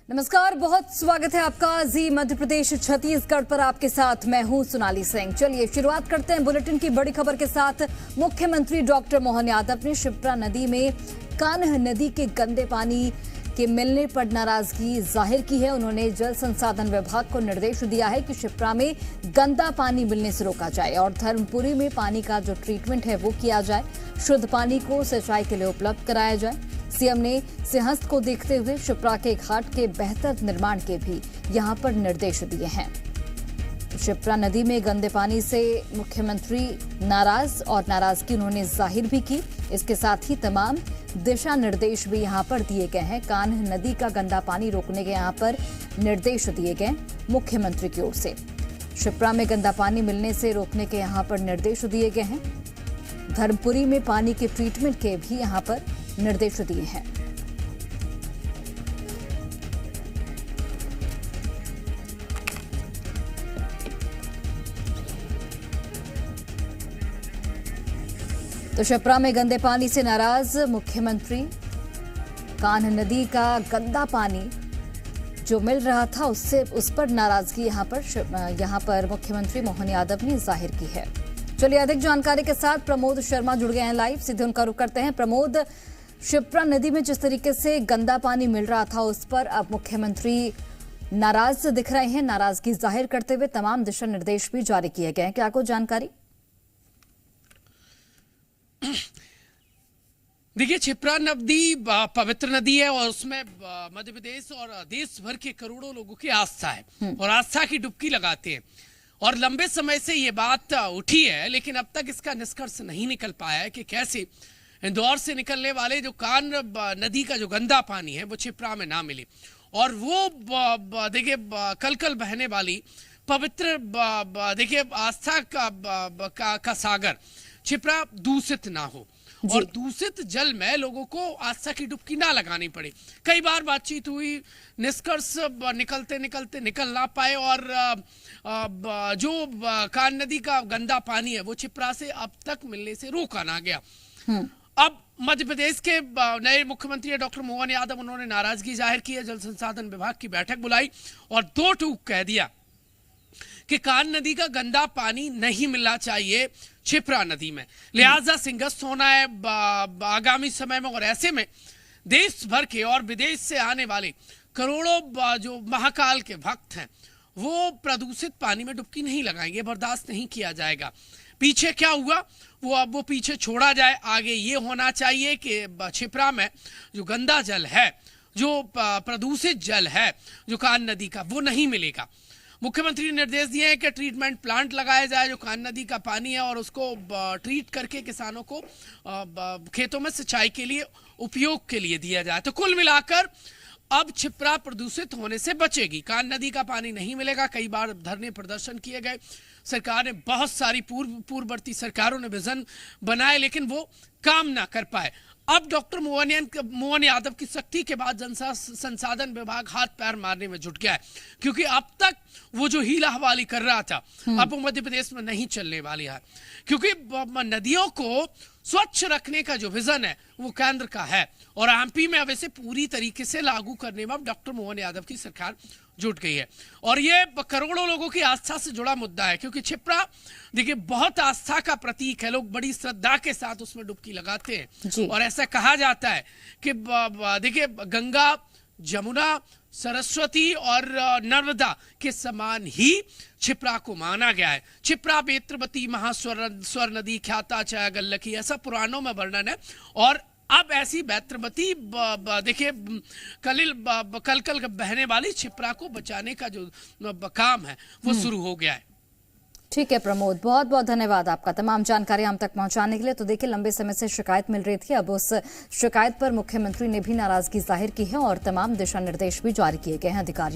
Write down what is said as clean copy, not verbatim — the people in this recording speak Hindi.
नमस्कार, बहुत स्वागत है आपका जी मध्य प्रदेश छत्तीसगढ़ पर। आपके साथ मैं हूं सोनाली सिंह। चलिए शुरुआत करते हैं बुलेटिन की बड़ी खबर के साथ। मुख्यमंत्री डॉक्टर मोहन यादव ने शिप्रा नदी में कान्ह नदी के गंदे पानी के मिलने पर नाराजगी जाहिर की है। उन्होंने जल संसाधन विभाग को निर्देश दिया है कि शिप्रा में गंदा पानी मिलने से रोका जाए और धर्मपुरी में पानी का जो ट्रीटमेंट है वो किया जाए। शुद्ध पानी को सिंचाई के लिए उपलब्ध कराया जाए। सीएम ने सिंहस्थ को देखते हुए शिप्रा के घाट के बेहतर निर्माण के भी यहां पर निर्देश दिए हैं। शिप्रा नदी में गंदे पानी से मुख्यमंत्री नाराज और नाराजगी उन्होंने जाहिर भी की। इसके साथ ही तमाम दिशा निर्देश भी यहां पर दिए गए हैं। कान्ह नदी का गंदा पानी रोकने के यहां पर निर्देश दिए गए मुख्यमंत्री की ओर से। शिप्रा में गंदा पानी मिलने से रोकने के यहां पर निर्देश दिए गए हैं। धर्मपुरी में पानी के ट्रीटमेंट के भी यहां पर निर्देश दिए हैं। तो शिप्रा में गंदे पानी से नाराज मुख्यमंत्री। कान्ह नदी का गंदा पानी जो मिल रहा था उस पर नाराजगी यहां पर मुख्यमंत्री मोहन यादव ने जाहिर की है। चलिए अधिक जानकारी के साथ प्रमोद शर्मा जुड़ गए हैं लाइव, सीधे उनका रुख करते हैं। प्रमोद, शिप्रा नदी में जिस तरीके से गंदा पानी मिल रहा था उस पर अब मुख्यमंत्री नाराज दिख रहे हैं। नाराजगी जाहिर करते हुए तमाम दिशा निर्देश भी जारी किए गए हैं, क्या कुछ जानकारी? देखिए, शिप्रा नदी पवित्र नदी है और उसमें मध्य प्रदेश और देश भर के करोड़ों लोगों की आस्था है और आस्था की डुबकी लगाते हैं। और लंबे समय से ये बात उठी है, लेकिन अब तक इसका निष्कर्ष नहीं निकल पाया है कि कैसे इंदौर से निकलने वाले जो कान्ह नदी का जो गंदा पानी है वो शिप्रा में ना मिले और वो देखिए कल कल बहने वाली पवित्र देखिए आस्था का सागर शिप्रा दूषित ना हो और दूषित जल में लोगों को आस्था की डुबकी ना लगानी पड़े। कई बार बातचीत हुई, निष्कर्ष निकलते निकलते निकल ना पाए और जो कान्ह नदी का गंदा पानी है वो शिप्रा से अब तक मिलने से रोका ना गया। अब मध्य प्रदेश के नए मुख्यमंत्री डॉक्टर मोहन यादव, उन्होंने नाराजगी जाहिर की है। जल संसाधन विभाग की बैठक बुलाई और दो टूक कह दिया कि कान्ह नदी का गंदा पानी नहीं मिलना चाहिए शिप्रा नदी में, लिहाजा सिंहस्थ होना है आगामी समय में। और ऐसे में देश भर के और विदेश से आने वाले करोड़ों जो महाकाल के भक्त हैं वो प्रदूषित पानी में डुबकी नहीं लगाएंगे, बर्दाश्त नहीं किया जाएगा। पीछे क्या हुआ वो पीछे छोड़ा जाए। आगे ये होना चाहिए कि शिप्रा में जो गंदा जल है, जो प्रदूषित जल है जो कान्ह नदी का, वो नहीं मिलेगा। मुख्यमंत्री ने निर्देश दिए हैं कि ट्रीटमेंट प्लांट लगाया जाए जो कान्ह नदी का पानी है और उसको ट्रीट करके किसानों को खेतों में सिंचाई के लिए उपयोग के लिए दिया जाए। तो कुल मिलाकर अब शिप्रा प्रदूषित होने से बचेगी। कान्ह नदी का पानी नहीं मिलेगा। कई बार धरने प्रदर्शन किए गए, सरकार ने बहुत सारी पूर्ववर्ती सरकारों ने विजन बनाए लेकिन वो काम ना कर पाए। अब डॉक्टर मोहन यादव की सख्ती के बाद जल संसाधन विभाग हाथ पैर मारने में जुट गया है, क्योंकि अब तक वो जो हीला हवाली कर रहा था अब वो मध्य प्रदेश में नहीं चलने वाली है, क्योंकि नदियों को स्वच्छ रखने का जो विजन है वो केंद्र का है और एमपी में अब इसे पूरी तरीके से लागू करने में डॉक्टर मोहन यादव की सरकार जुट गई है। और ये करोड़ों लोगों की आस्था से जुड़ा मुद्दा है, क्योंकि शिप्रा देखिए बहुत आस्था का प्रतीक है। लोग बड़ी श्रद्धा के साथ उसमें डुबकी लगाते हैं और ऐसा कहा जाता है कि देखिए गंगा, जमुना, सरस्वती और नर्मदा के समान ही शिप्रा को माना गया है। शिप्रा बेत्रवती महास्वर नदी ख्याता चाया गल्लकी, ऐसा पुराणों में वर्णन है। और अब ऐसी बेत्रवती देखिए कल बहने वाली शिप्रा को बचाने का जो काम है वो शुरू हो गया है। ठीक है प्रमोद, बहुत बहुत धन्यवाद आपका तमाम जानकारी हम तक पहुंचाने के लिए। तो देखिए लंबे समय से शिकायत मिल रही थी, अब उस शिकायत पर मुख्यमंत्री ने भी नाराजगी जाहिर की है और तमाम दिशा निर्देश भी जारी किए गए हैं अधिकारियों